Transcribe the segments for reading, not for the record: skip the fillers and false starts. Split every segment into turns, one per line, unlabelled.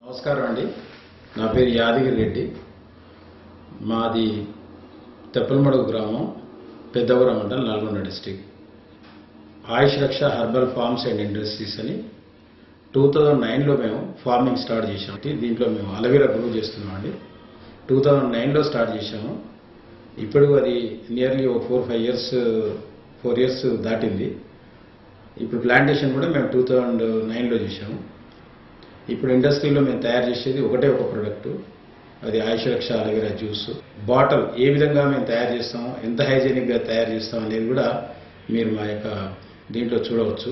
నమస్కారం అండి. నా పేరు యాదగిరి రెడ్డి. మాది తెప్పలమడుగు గ్రామం, పెద్దవరం మండలం, నల్గొండ డిస్టిక్. ఆయుష్ రక్ష హెర్బల్ ఫార్మ్స్ అండ్ ఇండస్ట్రీస్ అని 2009లో మేము ఫార్మింగ్ స్టార్ట్ చేసాం. దీంట్లో మేము అలోవెరా గ్రో చేస్తున్నామండి. 2009లో స్టార్ట్ చేసాము. ఇప్పుడు అది నియర్లీ ఒక 4 ఇయర్స్ దాటింది. ఇప్పుడు ప్లాంటేషన్ కూడా మేము 2009లో చేసాము. ఇప్పుడు ఇండస్ట్రీలో మేము తయారు చేసేది ఒకటే ఒక ప్రోడక్ట్, అది ఆయుష్ రక్ష అలోవెరా జ్యూస్. బాటిల్ ఏ విధంగా మేము తయారు చేస్తాము, ఎంత హైజీనిక్గా తయారు చేస్తాం అనేది కూడా మీరు మా యొక్క దీంట్లో చూడవచ్చు.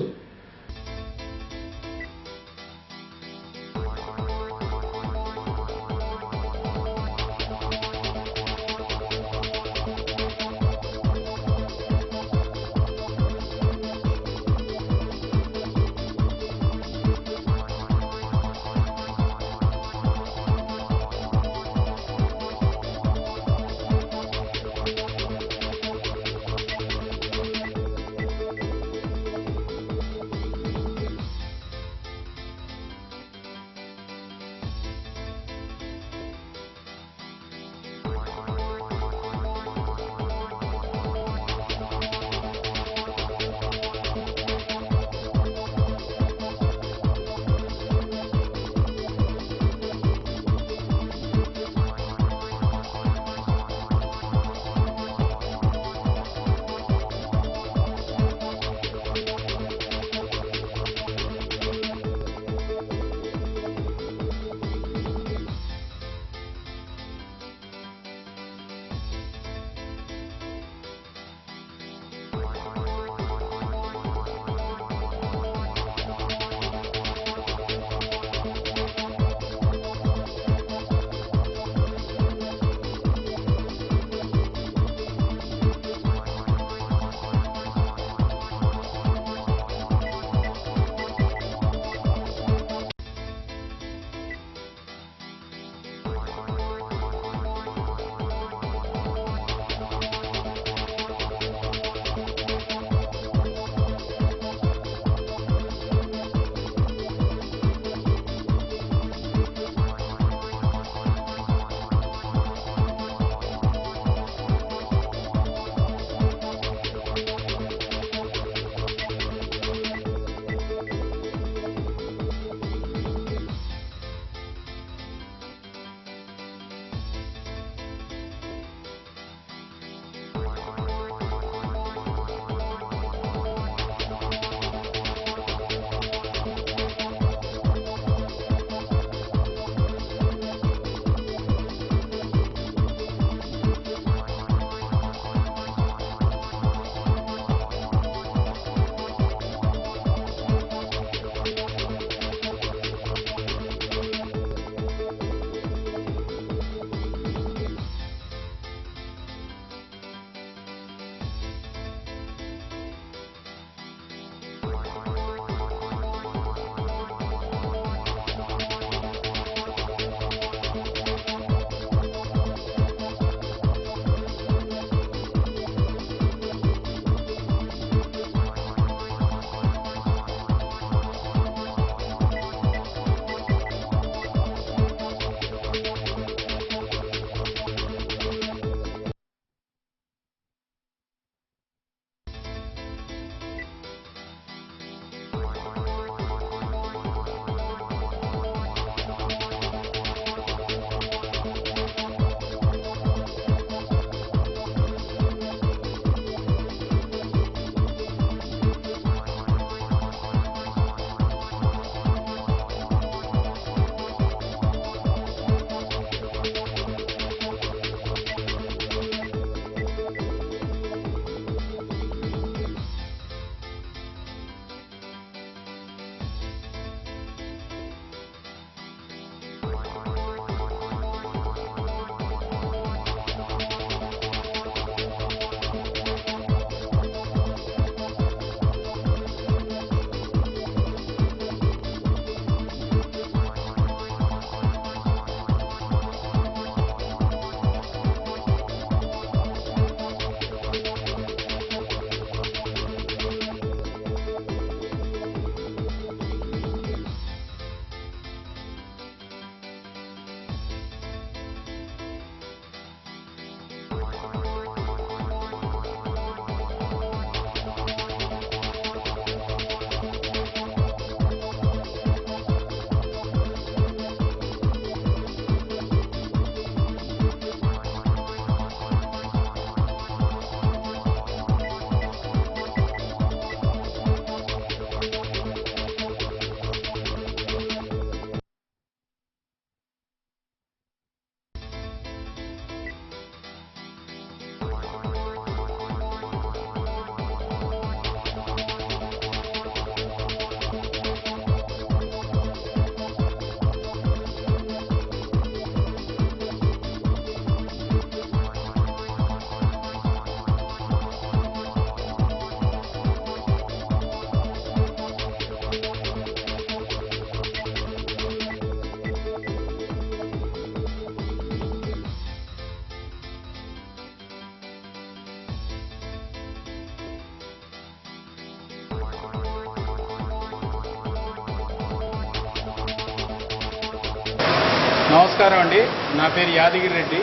నమస్కారం అండి. నా పేరు యాదగిరి రెడ్డి,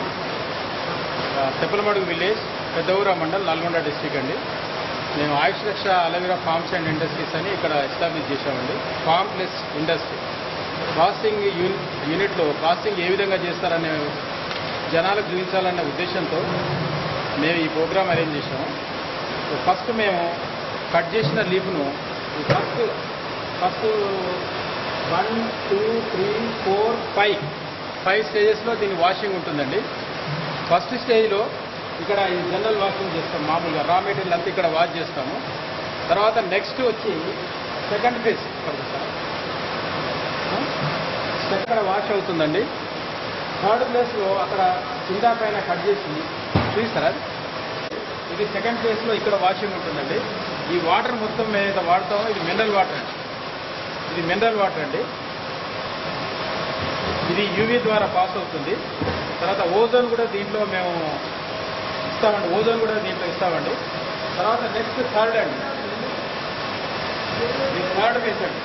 తెప్పలమడుగు విలేజ్, పెద్దఊర మండల్, నల్గొండ డిస్టిక్ అండి. మేము ఆయుష్ రక్ష అలోవెరా ఫార్మ్స్ అండ్ ఇండస్ట్రీస్ అని ఇక్కడ ఎస్టాబ్లిష్ చేశామండి. ఫార్మ్ ప్లస్ ఇండస్ట్రీ ప్రాసెసింగ్ యూనిట్లో ప్రాసెసింగ్ ఏ విధంగా చేస్తారనే జనాలకు చూపించాలనే ఉద్దేశంతో మేము ఈ ప్రోగ్రామ్ అరేంజ్ చేసాము. ఫస్ట్ మేము కట్ చేసిన లీఫ్ను ఫస్ట్ 1, 2, 3, 4, 5 స్టేజెస్లో దీని వాషింగ్ ఉంటుందండి. ఫస్ట్ స్టేజ్లో ఇక్కడ ఈ జనరల్ వాషింగ్ చేస్తాం, మామూలుగా రా మెటీరియల్ అంతా ఇక్కడ వాష్ చేస్తాము. తర్వాత నెక్స్ట్ వచ్చి సెకండ్ ఫేజ్ అక్కడ వాష్ అవుతుందండి. థర్డ్ ప్లేస్లో అక్కడ కింద పైన కట్ చేసి చూస్తారా, ఇది సెకండ్ ఫేజ్లో ఇక్కడ వాషింగ్ ఉంటుందండి. ఈ వాటర్ మొత్తం మేము వాడతాము. ఇది మినరల్ వాటర్ అండి. ఇది మినరల్ వాటర్ అండి. ఇది యూవీ ద్వారా పాస్ అవుతుంది. తర్వాత ఓజోన్ కూడా దీంట్లో మేము ఇస్తామండి. ఓజోన్ కూడా దీంట్లో ఇస్తామండి. తర్వాత నెక్స్ట్ థర్డ్ అండి, ఇది థర్డ్ ప్లేస్ అండి.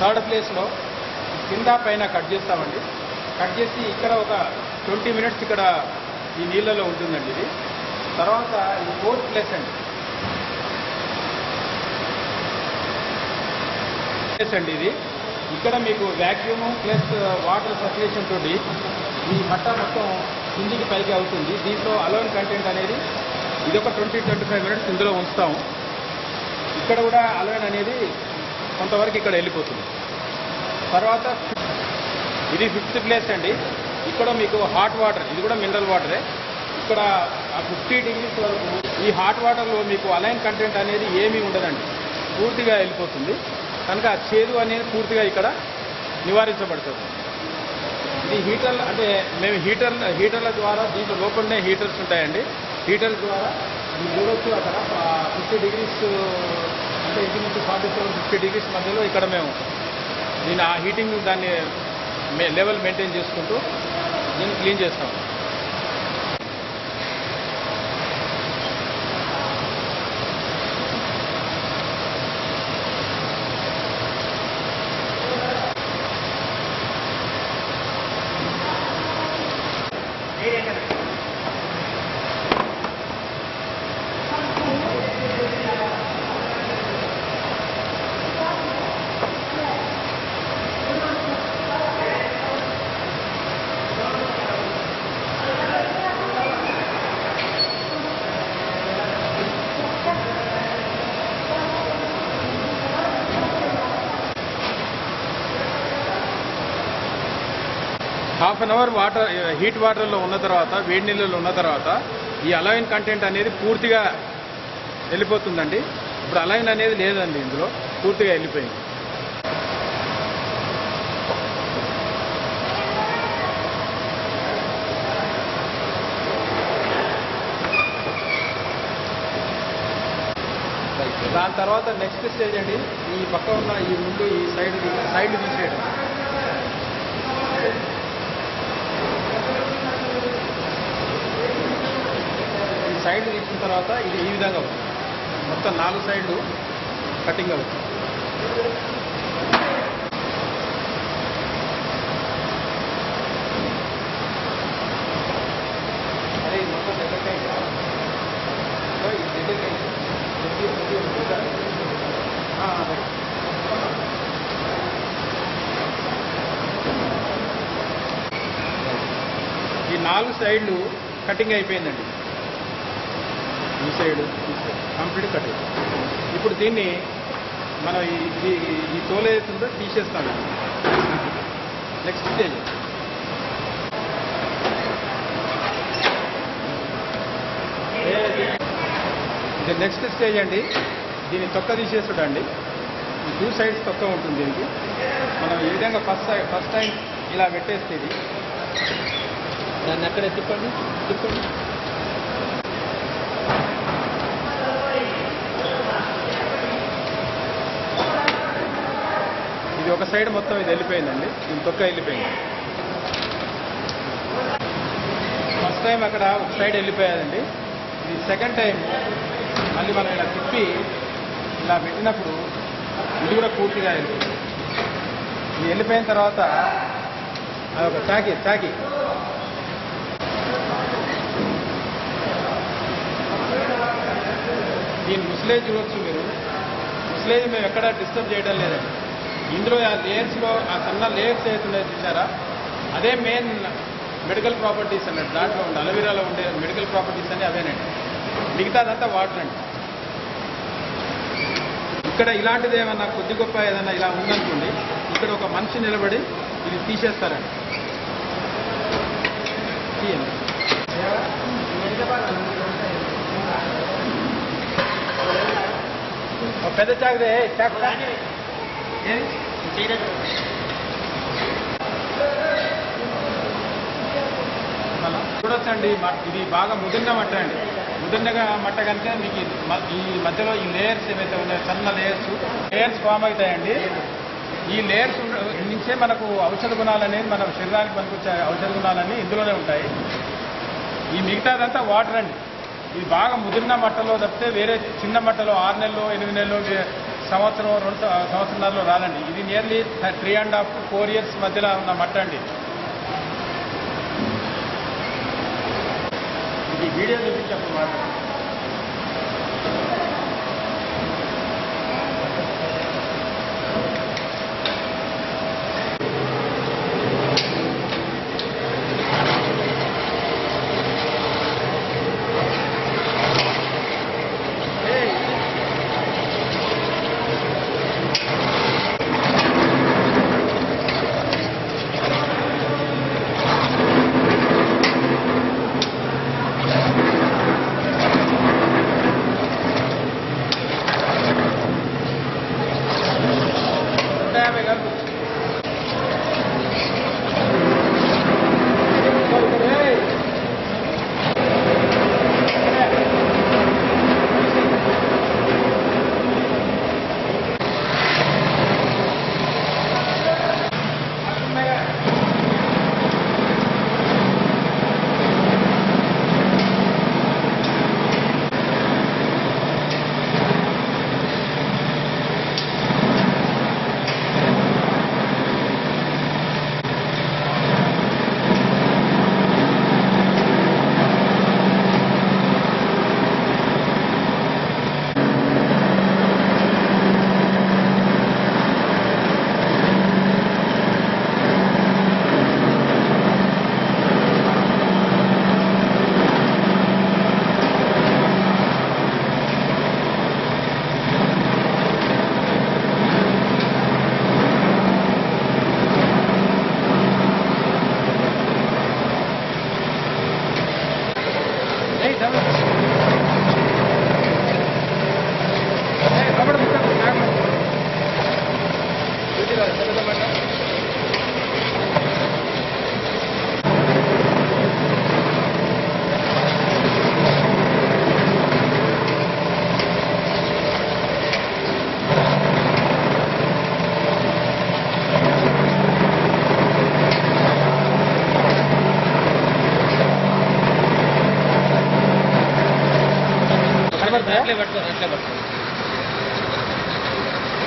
థర్డ్ ప్లేస్లో కింద పైన కట్ చేస్తామండి. కట్ చేసి ఇక్కడ ఒక 20 minutes ఇక్కడ ఈ నీళ్ళలో ఉంటుందండి ఇది. తర్వాత ఇది ఫోర్త్ ప్లేస్ అండి. ఇది ఇక్కడ మీకు వ్యాక్యూమ్ ప్లస్ వాటర్ సర్క్యులేషన్ తోటి ఈ మట్ట మొత్తం కిందికి పైకి అవుతుంది. దీంట్లో అలోన్ కంటెంట్ అనేది ఇది ఒక 20-25 minutes ఇందులో ఉంచుతాము. ఇక్కడ కూడా అలోన్ అనేది కొంతవరకు ఇక్కడ వెళ్ళిపోతుంది. తర్వాత ఇది 5th ప్లేస్ అండి. ఇక్కడ మీకు హాట్ వాటర్, ఇది కూడా మినరల్ వాటరే. ఇక్కడ 50 degrees వరకు ఈ హాట్ వాటర్లో మీకు అలైన్ కంటెంట్ అనేది ఏమీ ఉండదండి, పూర్తిగా వెళ్ళిపోతుంది. కనుక చేదు అనేది పూర్తిగా ఇక్కడ నివారించబడుతుంది. ఇది హీటర్ అంటే మేము హీటర్ల ద్వారా దీంట్లో లోపలనే హీటర్స్ ఉంటాయండి. హీటర్స్ ద్వారా ఇది చూడొచ్చు. అక్కడ 50 degrees అంటే ఇంటి 47-50 degrees మధ్యలో ఇక్కడ మేము దీని ఆ హీటింగ్ దాన్ని లెవెల్ మెయింటైన్ చేసుకుంటూ దీన్ని క్లీన్ చేస్తాం. Half an hour water heat వాటర్లో ఉన్న తర్వాత, వేడి నీళ్ళలో ఉన్న తర్వాత ఈ అలైన్ కంటెంట్ అనేది పూర్తిగా వెళ్ళిపోతుందండి. ఇప్పుడు అలైన్ అనేది లేదండి, ఇందులో పూర్తిగా వెళ్ళిపోయింది. దాని తర్వాత నెక్స్ట్ స్టేజ్ అండి, ఈ పక్క ఉన్న ఈ ముందు ఈ సైడ్ తీసేయడం. సైడ్ తీసిన తర్వాత ఇది ఈ విధంగా అవుతుంది. మొత్తం 4 సైడ్లు కటింగ్ అవుతుంది. అదే ఇది మొత్తం దగ్గరకాయ ఈ 4 సైడ్లు కటింగ్ అయిపోయిందండి. ఈ సైడ్ కంప్లీట్ కట్ అయిపోయింది. ఇప్పుడు దీన్ని మనం ఈ తోలు ఏదైతుందో తీసేస్తాము. నెక్స్ట్ స్టేజ్ ఇది నెక్స్ట్ స్టేజ్ అండి. దీన్ని తొక్క తీసేస్తాడండి. ఈ 2 sides తొక్క ఉంటుంది దీనికి. మనం ఈ విధంగా ఫస్ట్ టైం ఇలా పెట్టేస్తే ఇది దాన్ని అక్కడే తిప్పండి. ఇది ఒక సైడ్ మొత్తం ఇది వెళ్ళిపోయిందండి, దీని తొక్క వెళ్ళిపోయింది. ఫస్ట్ టైం అక్కడ ఒక సైడ్ వెళ్ళిపోయాదండి. ఇది సెకండ్ టైం మళ్ళీ మనం ఇలా తిప్పి ఇలా పెట్టినప్పుడు ఇది కూడా పూర్తిగా వెళ్ళిపోయింది. ఇది వెళ్ళిపోయిన తర్వాత అదొక చాకి దీని ముస్లేజ్ చూడొచ్చు మీరు. ముస్లేజ్ మేము ఎక్కడ డిస్టర్బ్ చేయడం లేదండి. ఇందులో ఆ లేయర్స్లో ఆ సన్న లేయర్స్ అవుతున్నాయి చూసారా, అదే మెయిన్ మెడికల్ ప్రాపర్టీస్ అన్నట్టు. దాంట్లో ఉండే అలోవెరాలో ఉండే మెడికల్ ప్రాపర్టీస్ అన్నీ అవేనండి. మిగతాదంతా వాటర్ అండి. ఇక్కడ ఇలాంటిది ఏమన్నా కొద్ది గొప్ప ఏదైనా ఇలా ఉందనుకోండి, ఇక్కడ ఒక మనిషి నిలబడి ఇది తీసేస్తారండి. తీయండి. పెద్ద చాకుదే చాకు చూడొచ్చండి. ఇది బాగా ముదిరిన మట్ట అండి. ముదిరినగా మట్ట కనుక మీకు ఈ మధ్యలో ఈ లేయర్స్ ఏవైతే ఉన్నాయో సన్న లేయర్స్ ఫామ్ అవుతాయండి. ఈ లేయర్స్ నుంచే మనకు ఔషధ గుణాలనేవి మన శరీరానికి పనికొచ్చే ఔషధ గుణాలన్నీ ఇందులోనే ఉంటాయి. ఈ మిగతాదంతా వాటర్ అండి. ఇది బాగా ముదిరిన మట్టలో తప్పితే వేరే చిన్న మట్టలో 6 నెలలు 8 నెలలు సంవత్సరం 2 సంవత్సరాల్లో రాదండి. ఇది నియర్లీ 3.5 to 4 years మధ్యలో ఉన్న మట్ట అండి. ఇది వీడియో చూపించప్పుడు మాట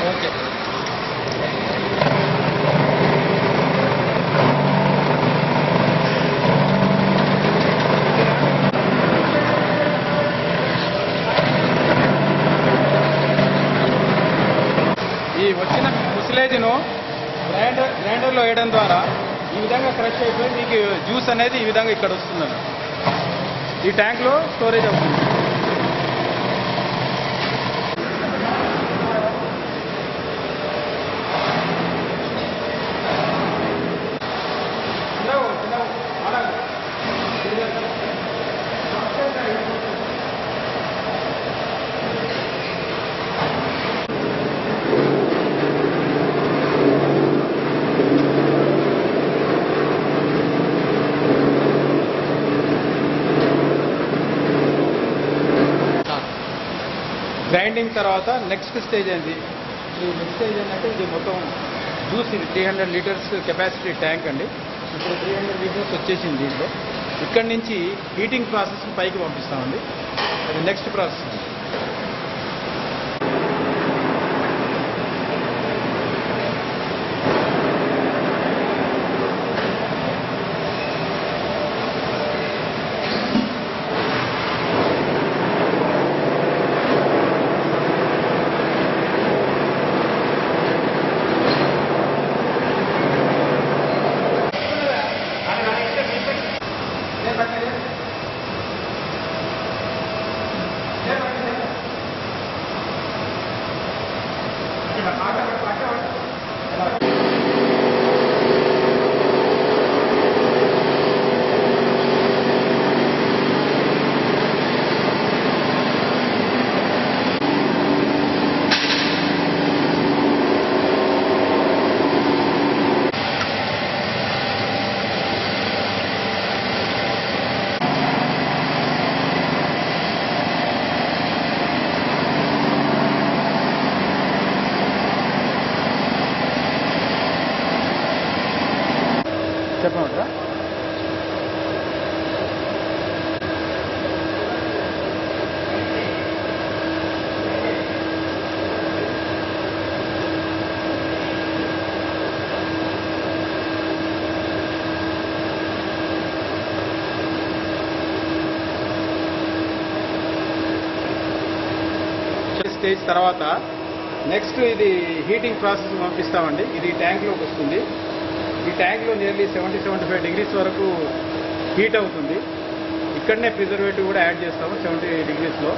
ఓకే. ఈ వచ్చిన ముసిలేజ్ను గ్రైండర్లో వేయడం ద్వారా ఈ విధంగా క్రష్ అయిపోయి మీకు జ్యూస్ అనేది ఈ విధంగా ఇక్కడ వస్తుందండి. ఈ ట్యాంక్లో స్టోరేజ్ అవుతుంది. గ్రైండింగ్ తర్వాత నెక్స్ట్ స్టేజ్ ఏంది? ఈ నెక్స్ట్ స్టేజ్ ఏంటంటే ఇది మొత్తం జ్యూస్, ఇది 300 లీటర్స్ కెపాసిటీ ట్యాంక్ అండి. ఇప్పుడు 300 లీటర్స్ వచ్చేసింది దీంట్లో. ఇక్కడి నుంచి హీటింగ్ ప్రాసెస్ పైకి పంపిస్తామండి. అది నెక్స్ట్ ప్రాసెస్ అండి. చెప్పమంటారా? స్టేజ్ తర్వాత నెక్స్ట్ ఇది హీటింగ్ ప్రాసెస్ పంపిస్తామండి. ఇది ట్యాంక్లోకి వస్తుంది. ఈ ట్యాంక్లో నియర్లీ 70-75 డిగ్రీస్ వరకు హీట్ అవుతుంది. ఇక్కడనే ప్రిజర్వేటివ్ కూడా యాడ్ చేస్తాము 70 డిగ్రీస్లో.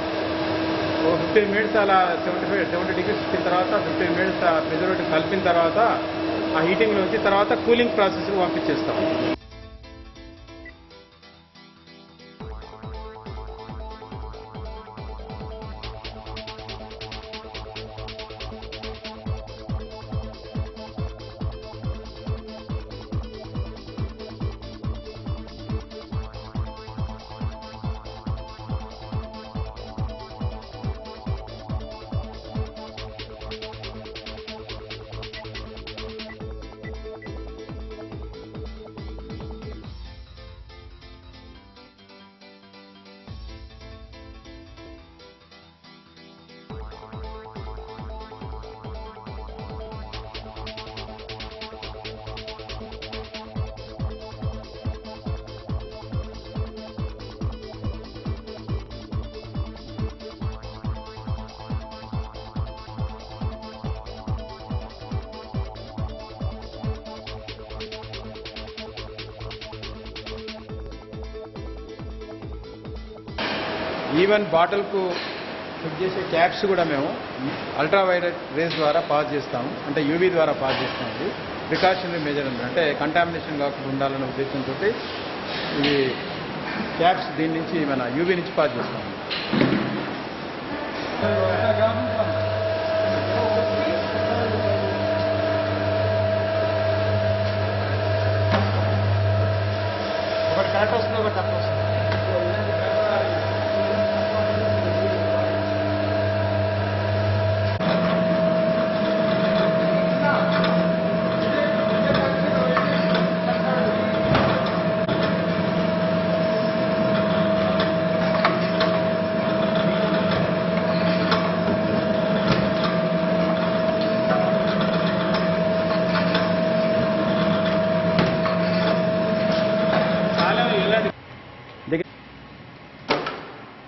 15 మినిట్స్ అలా 70 డిగ్రీస్ వచ్చిన తర్వాత 15 మినిట్స్ ఆ ప్రిజర్వేటివ్ కలిపిన తర్వాత ఆ హీటింగ్లో వచ్చి తర్వాత కూలింగ్ ప్రాసెస్కి పంపించేస్తాము. ఈవెన్ బాటిల్కు ఫిట్ చేసే క్యాప్స్ కూడా మేము అల్ట్రావైలెట్ రేస్ ద్వారా పాస్ చేస్తాము. అంటే యూవీ ద్వారా పాస్ చేస్తాము. ఇది ప్రికాషనరీ మెజర్ అంటే కంటామినేషన్ కాకుండా ఉండాలనే ఉద్దేశంతో ఇవి క్యాప్స్ దీని నుంచి మన యూవీ నుంచి పాస్ చేస్తాము. ఒకటి కరెక్ట్ వస్తుంది, ఒకటి తప్పు వస్తుంది.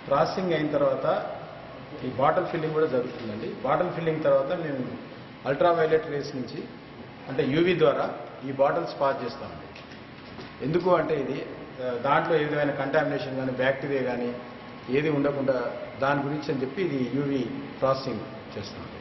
ప్రాసెసింగ్ అయిన తర్వాత ఈ బాటిల్ ఫిల్లింగ్ కూడా జరుగుతుందండి. బాటిల్ ఫిల్లింగ్ తర్వాత మేము అల్ట్రావైలెట్ రేస్ నుంచి అంటే యూవీ ద్వారా ఈ బాటిల్స్ పాస్ చేస్తామండి. ఎందుకు అంటే ఇది దాంట్లో ఏ విధమైన కంటామినేషన్ కానీ బ్యాక్టీరియా కానీ ఏది ఉండకుండా దాని గురించి అని చెప్పి ఇది యూవీ ప్రాసెసింగ్ చేస్తామండి.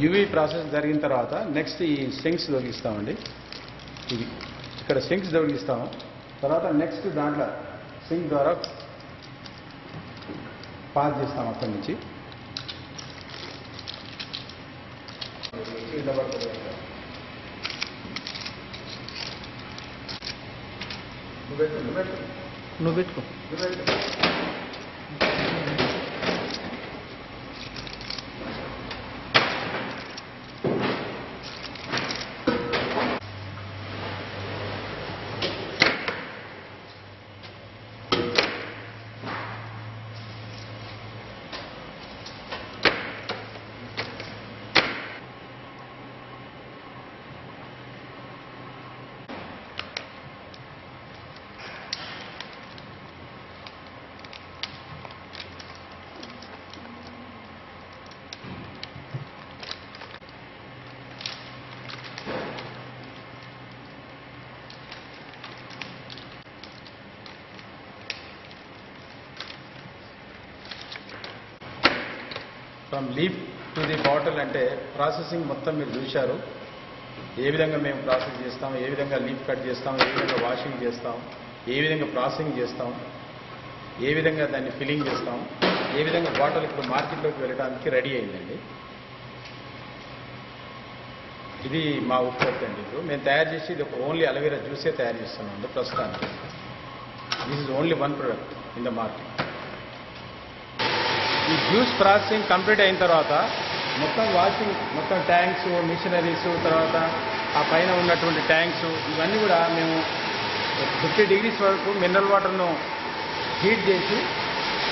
యూవీ ప్రాసెస్ జరిగిన తర్వాత నెక్స్ట్ ఈ సింక్స్ తొలగిస్తామండి. ఇది ఇక్కడ సింక్స్ తొలగిస్తాము. తర్వాత నెక్స్ట్ దాంట్లో సింక్ ద్వారా పాస్ చేస్తాం అక్కడి నుంచి. నువ్వు పెట్టుకో. From leaf to the bottle అంటే ప్రాసెసింగ్ మొత్తం మీరు చూశారు. ఏ విధంగా మేము ప్రాసెస్ చేస్తాం, ఏ విధంగా లీఫ్ కట్ చేస్తాం, ఏ విధంగా వాషింగ్ చేస్తాం, ఏ విధంగా ప్రాసెసింగ్ చేస్తాం, ఏ విధంగా దాన్ని ఫిల్లింగ్ చేస్తాం, ఏ విధంగా బాటిల్ ఇప్పుడు మార్కెట్లోకి వెళ్ళడానికి రెడీ అయిందండి. ఇది మా ఉత్పత్తి అండి. ఇప్పుడు మేము తయారు చేసి ఇది ఓన్లీ అలోవెరా జ్యూసే తయారు చేస్తున్నాం అండి ప్రస్తుతానికి. This is only one product in the market. ఈ జ్యూస్ ప్రాసెసింగ్ కంప్లీట్ అయిన తర్వాత మొత్తం వాషింగ్, మొత్తం ట్యాంక్స్, మిషనరీస్, తర్వాత ఆ పైన ఉన్నటువంటి ట్యాంక్స్ ఇవన్నీ కూడా మేము 50 degrees వరకు మినరల్ వాటర్ను హీట్ చేసి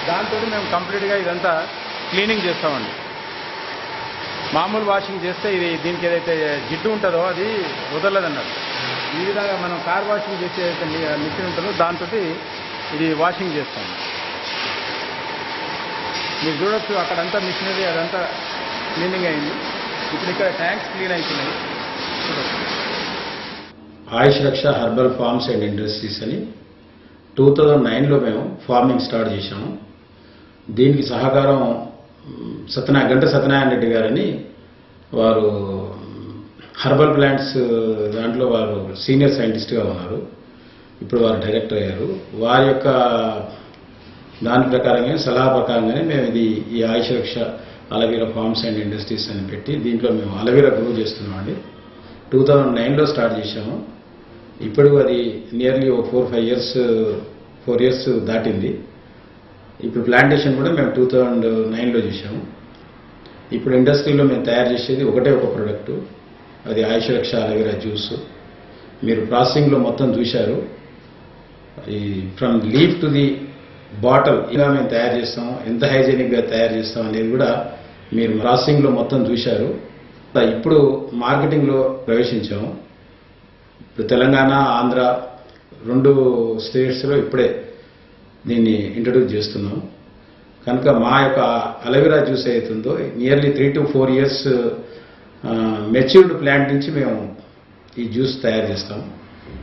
దాంతో మేము కంప్లీట్గా ఇదంతా క్లీనింగ్ చేస్తామండి. మామూలు వాషింగ్ చేస్తే ఇది దీనికి ఏదైతే జిడ్డు ఉంటుందో అది వదలదన్నట్టు. ఈ విధంగా మనం కార్ వాషింగ్ చేసే మిషన్ ఉంటుందో దాంతో ఇది వాషింగ్ చేస్తాం. మీరు చూడొచ్చు అక్కడంతా మిషనరీ అదంతా క్లీనింగ్ అయింది. ఇప్పుడు ఇక్కడ ట్యాంక్స్ క్లీన్ అవుతున్నాయి. ఆయుష్ రక్ష హెర్బల్ ఫార్మ్స్ అండ్ ఇండస్ట్రీస్ అని 2009లో మేము ఫార్మింగ్ స్టార్ట్ చేశాము. దీనికి సహకారం గంట సత్యనారాయణ రెడ్డి గారని, వారు హెర్బల్ ప్లాంట్స్ దాంట్లో వారు సీనియర్ సైంటిస్ట్గా ఉన్నారు. ఇప్పుడు వారు డైరెక్టర్ అయ్యారు. వారి యొక్క దాని ప్రకారంగా సలహా ప్రకారంగానే మేము ఈ ఆయుష్ రక్ష అలోవెరా ఫార్మ్స్ అండ్ ఇండస్ట్రీస్ అని పెట్టి దీంట్లో మేము అలోవెరా గ్రో చేస్తున్నామండి. 2009లో స్టార్ట్ చేశాము. ఇప్పుడు అది నియర్లీ 4 years దాటింది. ఇప్పుడు ప్లాంటేషన్ కూడా మేము 2009లో చేశాము. ఇప్పుడు ఇండస్ట్రీలో మేము తయారు చేసేది ఒకటే ఒక ప్రోడక్టు, అది ఆయుష్ రక్ష అలోవెరా జ్యూస్. మీరు ప్రాసెసింగ్లో మొత్తం చూశారు. ఈ from leaf to the bottle ఇలా మేము తయారు చేస్తాం, ఎంత హైజీనిక్గా తయారు చేస్తాం అనేది కూడా మీరు ప్రాసెసింగ్లో మొత్తం చూశారు. ఇప్పుడు మార్కెటింగ్లో ప్రవేశించాము. ఇప్పుడు తెలంగాణ, ఆంధ్ర 2 స్టేట్స్లో ఇప్పుడే దీన్ని ఇంట్రడ్యూస్ చేస్తున్నాం. కనుక మా యొక్క అలోవెరా జ్యూస్ అవుతుందో nearly 3 to 4 years matured plant నుంచి మేము ఈ జ్యూస్ తయారు చేస్తాం.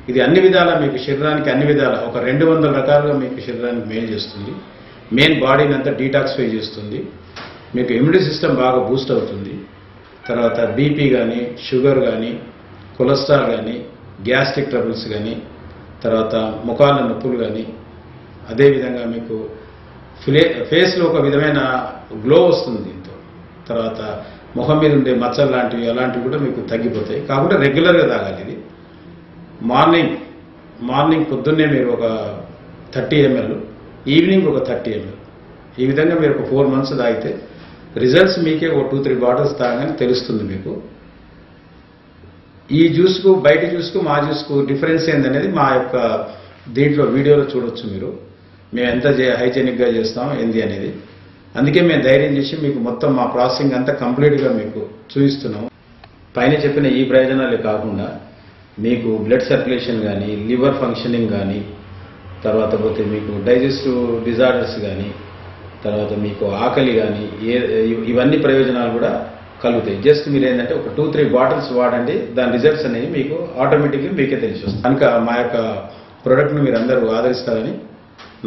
ఇది అన్ని విధాలా మీకు శరీరానికి అన్ని విధాలా ఒక 200 రకాలుగా మీకు శరీరానికి మేలు చేస్తుంది. మెయిన్ బాడీని అంతా డీటాక్సిఫై చేస్తుంది. మీకు ఇమ్యూనిటీ సిస్టమ్ బాగా బూస్ట్ అవుతుంది. తర్వాత బీపీ కానీ, షుగర్ కానీ, కొలెస్ట్రాల్ కానీ, గ్యాస్ట్రిక్ ట్రబుల్స్ కానీ, తర్వాత ముఖాల నొప్పులు కానీ, అదేవిధంగా మీకు ఫేస్లో ఒక విధమైన గ్లో వస్తుంది దీంతో. తర్వాత ముఖం మీద ఉండే మచ్చలు లాంటివి అలాంటివి కూడా మీకు తగ్గిపోతాయి. కాకుండా రెగ్యులర్గా తాగాలి. ఇది మార్నింగ్ పొద్దున్నే మీరు ఒక 30 ml, ఈవినింగ్ ఒక 30 ml. ఈ విధంగా మీరు ఒక 4 months తాగితే రిజల్ట్స్ మీకే ఒక 2-3 bottles తాగని తెలుస్తుంది మీకు. ఈ జ్యూస్కు బయట జ్యూస్కు మా జ్యూస్కు డిఫరెన్స్ ఏందనేది మా యొక్క దీంట్లో వీడియోలో చూడొచ్చు మీరు. మేము ఎంత హైజీనిక్గా చేస్తాం ఏంది అనేది. అందుకే మేము ధైర్యం చేసి మీకు మొత్తం మా ప్రాసెసింగ్ అంతా కంప్లీట్గా మీకు చూపిస్తున్నాం. పైన చెప్పిన ఈ ప్రయోజనాలే కాకుండా మీకు బ్లడ్ సర్క్యులేషన్ కానీ, లివర్ ఫంక్షనింగ్ కానీ, తర్వాత పోతే మీకు డైజెస్టివ్ డిజార్డర్స్ కానీ, తర్వాత మీకు ఆకలి కానీ, ఇవన్నీ ప్రయోజనాలు కూడా కలుగుతాయి. జస్ట్ మీరు ఏంటంటే ఒక 2-3 bottles వాడండి, దాని రిజల్ట్స్ అనేవి మీకు ఆటోమేటిక్గా మీకే తెలిసి వస్తుంది. కనుక మా యొక్క ప్రోడక్ట్ను మీరు అందరూ ఆదరిస్తారని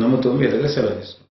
నమ్ముతూ మీ దగ్గర సెలవు తీసుకుంటాం.